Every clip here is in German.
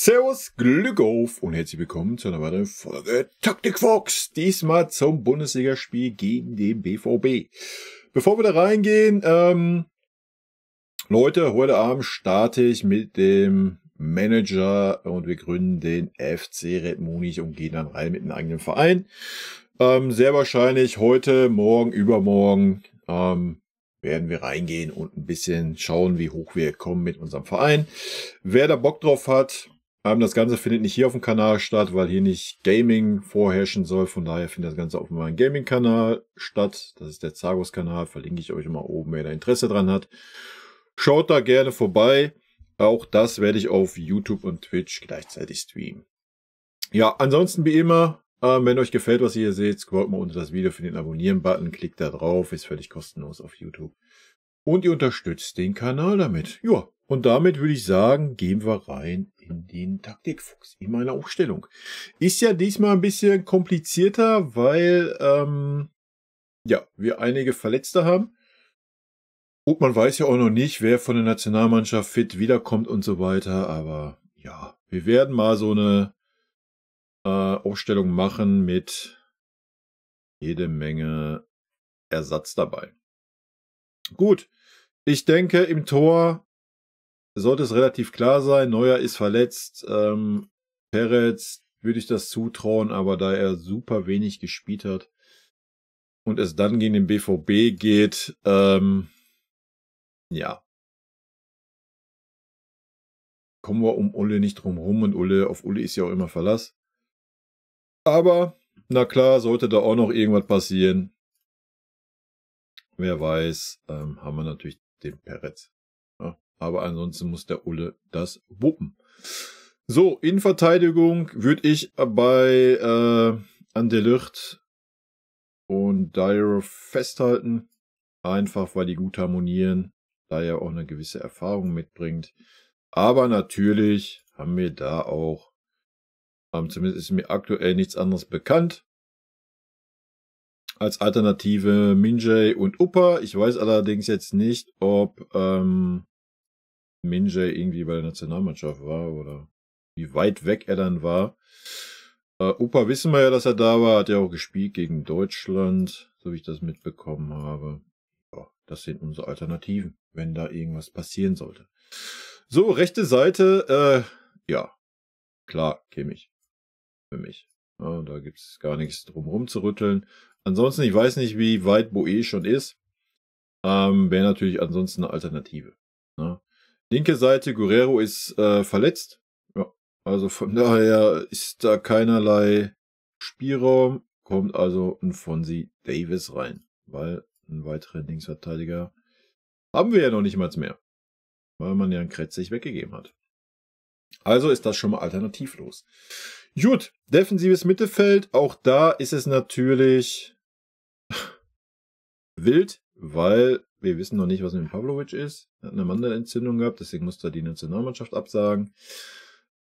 Servus, Glück auf und herzlich willkommen zu einer weiteren Folge Taktik Fox. Diesmal zum Bundesligaspiel gegen den BVB. Bevor wir da reingehen, Leute, heute Abend starte ich mit dem Manager und wir gründen den FC Red Munich und gehen dann rein mit einem eigenen Verein. Sehr wahrscheinlich heute, morgen, übermorgen werden wir reingehen und ein bisschen schauen, wie hoch wir kommen mit unserem Verein. Wer da Bock drauf hat, das Ganze findet nicht hier auf dem Kanal statt, weil hier nicht Gaming vorherrschen soll. Von daher findet das Ganze auf meinem Gaming-Kanal statt. Das ist der Zagos-Kanal. Verlinke ich euch mal oben, wer da Interesse dran hat. Schaut da gerne vorbei. Auch das werde ich auf YouTube und Twitch gleichzeitig streamen. Ja, ansonsten wie immer, wenn euch gefällt, was ihr hier seht, scrollt mal unter das Video für den Abonnieren-Button. Klickt da drauf. Ist völlig kostenlos auf YouTube. Und ihr unterstützt den Kanal damit. Ja, und damit würde ich sagen, gehen wir rein in den Taktikfuchs, in meine Aufstellung. Ist ja diesmal ein bisschen komplizierter, weil ja, wir einige Verletzte haben. Und man weiß ja auch noch nicht, wer von der Nationalmannschaft fit wiederkommt und so weiter. Aber ja, wir werden mal so eine Aufstellung machen mit jede Menge Ersatz dabei. Gut, ich denke, im Tor sollte es relativ klar sein. Neuer ist verletzt. Peretz würde ich das zutrauen, aber da er super wenig gespielt hat und es dann gegen den BVB geht, ja, kommen wir um Ulle nicht drum rum und auf Ulle ist ja auch immer Verlass. Aber, na klar, sollte da auch noch irgendwas passieren, wer weiß, haben wir natürlich den Peretz. Ja, aber ansonsten muss der Ulle das wuppen. So, in Verteidigung würde ich bei Anderlecht und Dyer festhalten. Einfach, weil die gut harmonieren, da er auch eine gewisse Erfahrung mitbringt. Aber natürlich haben wir da auch, zumindest ist mir aktuell nichts anderes bekannt, als Alternative Minjay und Upper. Ich weiß allerdings jetzt nicht, ob Minjay irgendwie bei der Nationalmannschaft war oder wie weit weg er dann war. Upper wissen wir ja, dass er da war, hat ja auch gespielt gegen Deutschland, so wie ich das mitbekommen habe. Ja, das sind unsere Alternativen, wenn da irgendwas passieren sollte. So, rechte Seite, ja, klar, Kimmich. Für mich. Ja, da gibt es gar nichts drum rum zu rütteln. Ansonsten, ich weiß nicht, wie weit Boe schon ist. Wäre natürlich ansonsten eine Alternative. Ne? Linke Seite, Guerrero ist verletzt. Ja, also von daher ist da keinerlei Spielraum. Kommt also ein Fonzie Davis rein. Weil einen weiteren Linksverteidiger haben wir ja noch nicht mal mehr. Weil man ja einen Kretzig weggegeben hat. Also ist das schon mal alternativlos. Gut, defensives Mittelfeld. Auch da ist es natürlich wild, weil wir wissen noch nicht, was mit Pavlovic ist. Er hat eine Mandelentzündung gehabt, deswegen musste er die Nationalmannschaft absagen.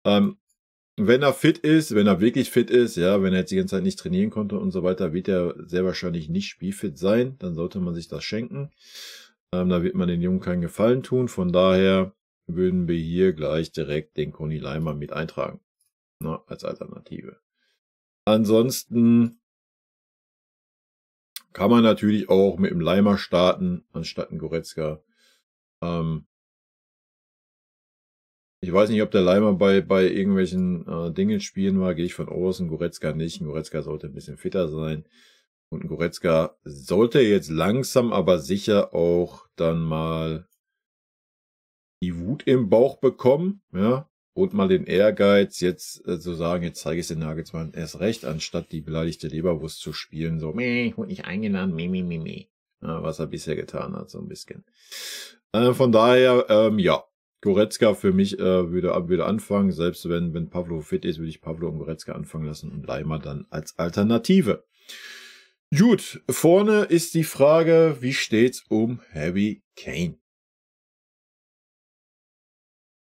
Wenn er fit ist, wenn er wirklich fit ist, ja, wenn er jetzt die ganze Zeit nicht trainieren konnte und so weiter, wird er sehr wahrscheinlich nicht spielfit sein. Dann sollte man sich das schenken. Da wird man den Jungen keinen Gefallen tun. Von daher würden wir hier gleich direkt den Conny Leimer mit eintragen. Na, als Alternative. Ansonsten kann man natürlich auch mit dem Leimer starten, anstatt ein Goretzka. Ich weiß nicht, ob der Leimer bei irgendwelchen Dingen spielen war, gehe ich von aus. Ein Goretzka nicht. Ein Goretzka sollte ein bisschen fitter sein. Und ein Goretzka sollte jetzt langsam, aber sicher auch dann mal die Wut im Bauch bekommen, ja, und mal den Ehrgeiz, jetzt zu sagen, jetzt zeige ich es den Nagelsmann erst recht, anstatt die beleidigte Leberwurst zu spielen, so, wurde nicht eingeladen, ja, was er bisher getan hat, so ein bisschen. Von daher, ja, Goretzka für mich würde anfangen, selbst wenn Pavlo fit ist, würde ich Pavlo und Goretzka anfangen lassen und Leimer dann als Alternative. Gut, vorne ist die Frage, wie steht's um Harry Kane?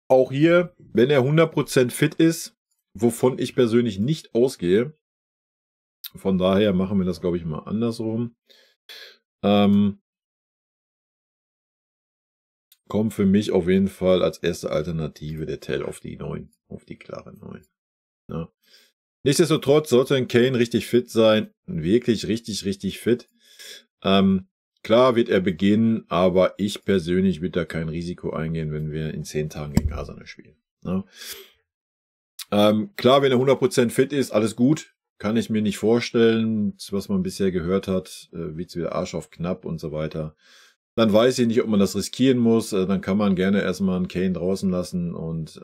Auch hier, wenn er 100% fit ist, wovon ich persönlich nicht ausgehe, von daher machen wir das, glaube ich, mal andersrum. kommt für mich auf jeden Fall als erste Alternative der Tell auf die 9, auf die klare 9. Ja. Nichtsdestotrotz sollte ein Kane richtig fit sein, wirklich richtig fit. Klar wird er beginnen, aber ich persönlich würde da kein Risiko eingehen, wenn wir in 10 Tagen gegen Arsenal spielen. Ja. Klar, wenn er 100% fit ist, alles gut. Kann ich mir nicht vorstellen, was man bisher gehört hat, wird es wieder Arsch auf knapp und so weiter. Dann weiß ich nicht, ob man das riskieren muss. Dann kann man gerne erstmal einen Kane draußen lassen und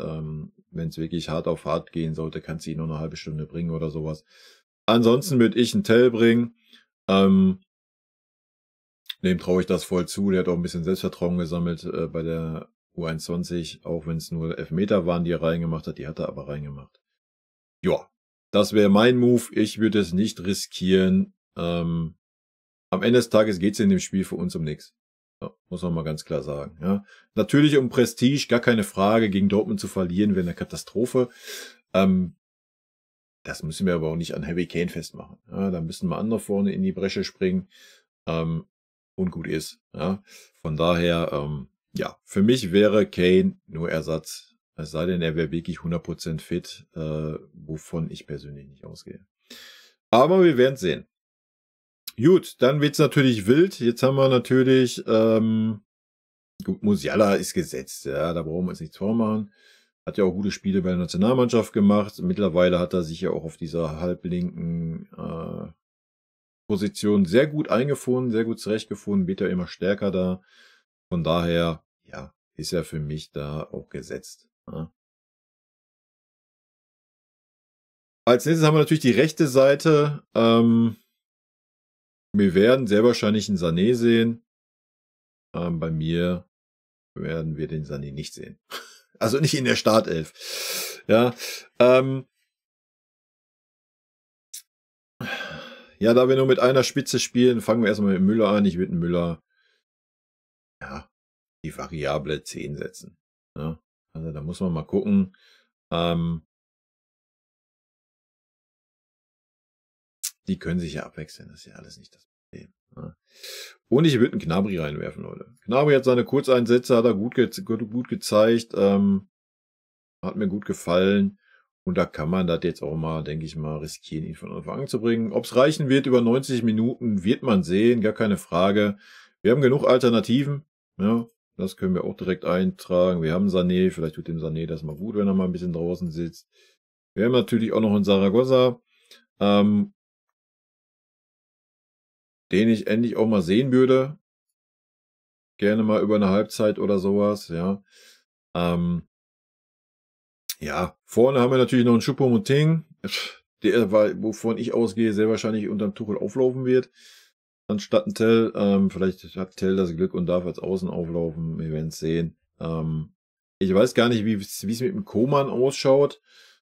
wenn es wirklich hart auf hart gehen sollte, kannst du ihn noch eine halbe Stunde bringen oder sowas. Ansonsten würde ich einen Tell bringen. Dem traue ich das voll zu. Der hat auch ein bisschen Selbstvertrauen gesammelt bei der U21, auch wenn es nur Elfmeter waren, die er reingemacht hat. Die hat er aber reingemacht. Ja, das wäre mein Move. Ich würde es nicht riskieren. Am Ende des Tages geht es in dem Spiel für uns um nichts. Ja, muss man mal ganz klar sagen. Ja. Natürlich um Prestige, gar keine Frage. Gegen Dortmund zu verlieren wäre eine Katastrophe. Das müssen wir aber auch nicht an Harry Kane festmachen. Ja, da müssen wir andere vorne in die Bresche springen. Und gut ist. Ja. Von daher, ja, für mich wäre Kane nur Ersatz. Es sei denn, er wäre wirklich 100% fit, wovon ich persönlich nicht ausgehe. Aber wir werden sehen. Gut, dann wird's natürlich wild. Jetzt haben wir natürlich, gut, Musiala ist gesetzt. Ja, da brauchen wir uns nichts vormachen. Hat ja auch gute Spiele bei der Nationalmannschaft gemacht. Mittlerweile hat er sich ja auch auf dieser halblinken Position sehr gut eingefunden, sehr gut zurechtgefunden, wird ja immer stärker da. Von daher, ja, ist er für mich da auch gesetzt. Ja. Als nächstes haben wir natürlich die rechte Seite. Wir werden sehr wahrscheinlich einen Sané sehen. Bei mir werden wir den Sané nicht sehen. Also nicht in der Startelf. Ja, ja, da wir nur mit einer Spitze spielen, fangen wir erstmal mit Müller an. Ich würde Müller, ja, die Variable 10 setzen. Ja, also da muss man mal gucken. Die können sich ja abwechseln, das ist ja alles nicht das Problem. Ja. Und ich würde einen Gnabry reinwerfen, Leute. Gnabry hat seine Kurzeinsätze, hat er gut gezeigt, hat mir gut gefallen. Und da kann man das jetzt auch mal, denke ich mal, riskieren, ihn von Anfang an zu bringen. Ob es reichen wird über 90 Minuten, wird man sehen, gar keine Frage. Wir haben genug Alternativen, ja, das können wir auch direkt eintragen. Wir haben Sané, vielleicht tut dem Sané das mal gut, wenn er mal ein bisschen draußen sitzt. Wir haben natürlich auch noch einen Zaragoza, den ich endlich auch mal sehen würde. Gerne mal über eine Halbzeit oder sowas, ja. Ja, vorne haben wir natürlich noch einen Choupo-Moting, der, wovon ich ausgehe, sehr wahrscheinlich unterm Tuchel auflaufen wird. Anstatt ein Tell. Vielleicht hat Tell das Glück und darf als Außen auflaufen. Wir werden es sehen. Ich weiß gar nicht, wie es mit dem Koman ausschaut.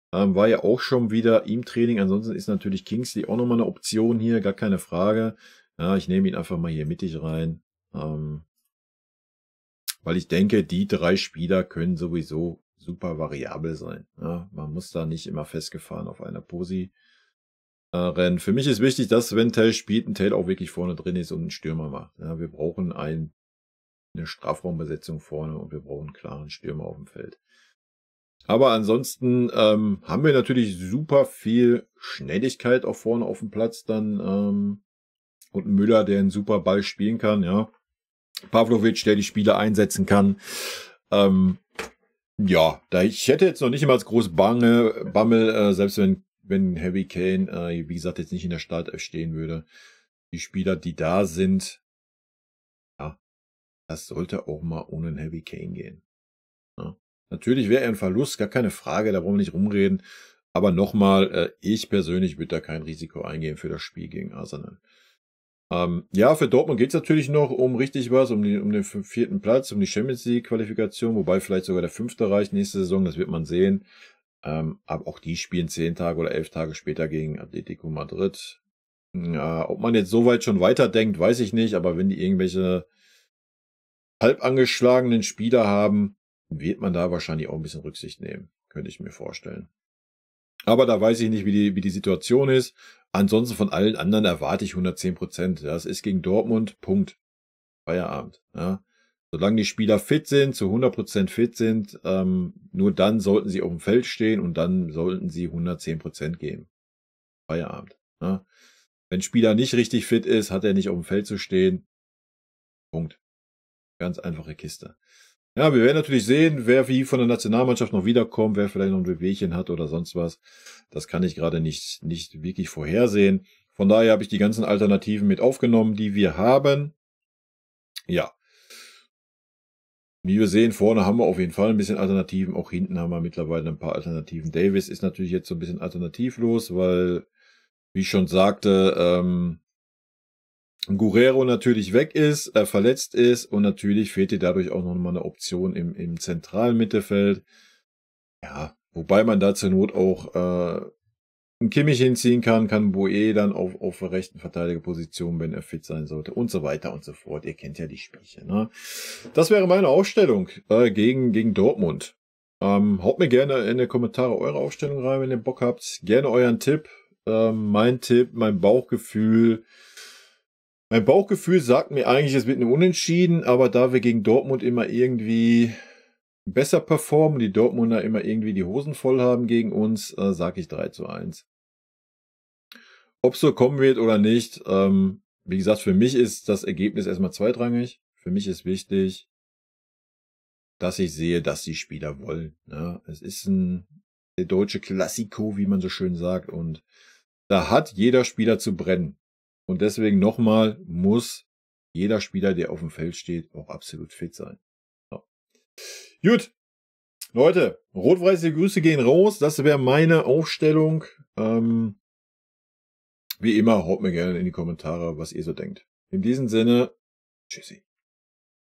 War ja auch schon wieder im Training. Ansonsten ist natürlich Kingsley auch nochmal eine Option hier, gar keine Frage. Ja, ich nehme ihn einfach mal hier mittig rein. Weil ich denke, die 3 Spieler können sowieso super variabel sein. Ja, man muss da nicht immer festgefahren auf einer Posi rennen. Für mich ist wichtig, dass wenn Tell spielt, ein Tell auch wirklich vorne drin ist und einen Stürmer macht. Ja, wir brauchen eine Strafraumbesetzung vorne und wir brauchen einen klaren Stürmer auf dem Feld. Aber ansonsten haben wir natürlich super viel Schnelligkeit auch vorne auf dem Platz dann und Müller, der einen super Ball spielen kann, ja. Pavlovic, der die Spieler einsetzen kann. Ja, ich hätte jetzt noch nicht immer als groß Bammel, selbst wenn Harry Kane, wie gesagt, jetzt nicht in der Startelf stehen würde. Die Spieler, die da sind, ja, das sollte auch mal ohne einen Harry Kane gehen. Ja. Natürlich wäre er ein Verlust, gar keine Frage, da wollen wir nicht rumreden. Aber nochmal, ich persönlich würde da kein Risiko eingehen für das Spiel gegen Arsenal. Ja, für Dortmund geht es natürlich noch um richtig was, um den 4. Platz, um die Champions League-Qualifikation, wobei vielleicht sogar der 5. reicht nächste Saison, das wird man sehen. Aber auch die spielen 10 Tage oder 11 Tage später gegen Atletico Madrid. Ja, ob man jetzt so weit schon weiterdenkt, weiß ich nicht, aber wenn die irgendwelche halb angeschlagenen Spieler haben, wird man da wahrscheinlich auch ein bisschen Rücksicht nehmen, könnte ich mir vorstellen. Aber da weiß ich nicht, wie die Situation ist. Ansonsten von allen anderen erwarte ich 110%. Das ist gegen Dortmund, Punkt. Feierabend. Ja. Solange die Spieler fit sind, zu 100% fit sind, nur dann sollten sie auf dem Feld stehen und dann sollten sie 110% geben. Feierabend. Ne? Wenn ein Spieler nicht richtig fit ist, hat er nicht auf dem Feld zu stehen. Punkt. Ganz einfache Kiste. Ja, wir werden natürlich sehen, wer wie von der Nationalmannschaft noch wiederkommt, wer vielleicht noch ein Wehwehchen hat oder sonst was. Das kann ich gerade nicht wirklich vorhersehen. Von daher habe ich die ganzen Alternativen mit aufgenommen, die wir haben. Ja. Wie wir sehen, vorne haben wir auf jeden Fall ein bisschen Alternativen. Auch hinten haben wir mittlerweile ein paar Alternativen. Davis ist natürlich jetzt so ein bisschen alternativlos, weil, wie ich schon sagte, Guerrero natürlich weg ist, verletzt ist und natürlich fehlt dir dadurch auch noch mal eine Option im zentralen Mittelfeld. Ja, wobei man da zur Not auch einen Kimmich hinziehen kann Boe dann auf der rechten Verteidigerposition, wenn er fit sein sollte und so weiter und so fort. Ihr kennt ja die Spielchen, ne? Das wäre meine Aufstellung gegen Dortmund. Haut mir gerne in die Kommentare eure Aufstellung rein, wenn ihr Bock habt. Gerne euren Tipp. Mein Tipp, mein Bauchgefühl. Mein Bauchgefühl sagt mir eigentlich, es wird eine Unentschieden, aber da wir gegen Dortmund immer irgendwie besser performen, die Dortmunder immer irgendwie die Hosen voll haben gegen uns, sage ich 3:1. Ob so kommen wird oder nicht, wie gesagt, für mich ist das Ergebnis erstmal zweitrangig. Für mich ist wichtig, dass ich sehe, dass die Spieler wollen. Ja, es ist der deutsche Klassiko, wie man so schön sagt, und da hat jeder Spieler zu brennen. Und deswegen nochmal, muss jeder Spieler, der auf dem Feld steht, auch absolut fit sein. Ja. Gut, Leute, rot-weiße Grüße gehen raus. Das wäre meine Aufstellung. Wie immer, haut mir gerne in die Kommentare, was ihr so denkt. In diesem Sinne, tschüssi.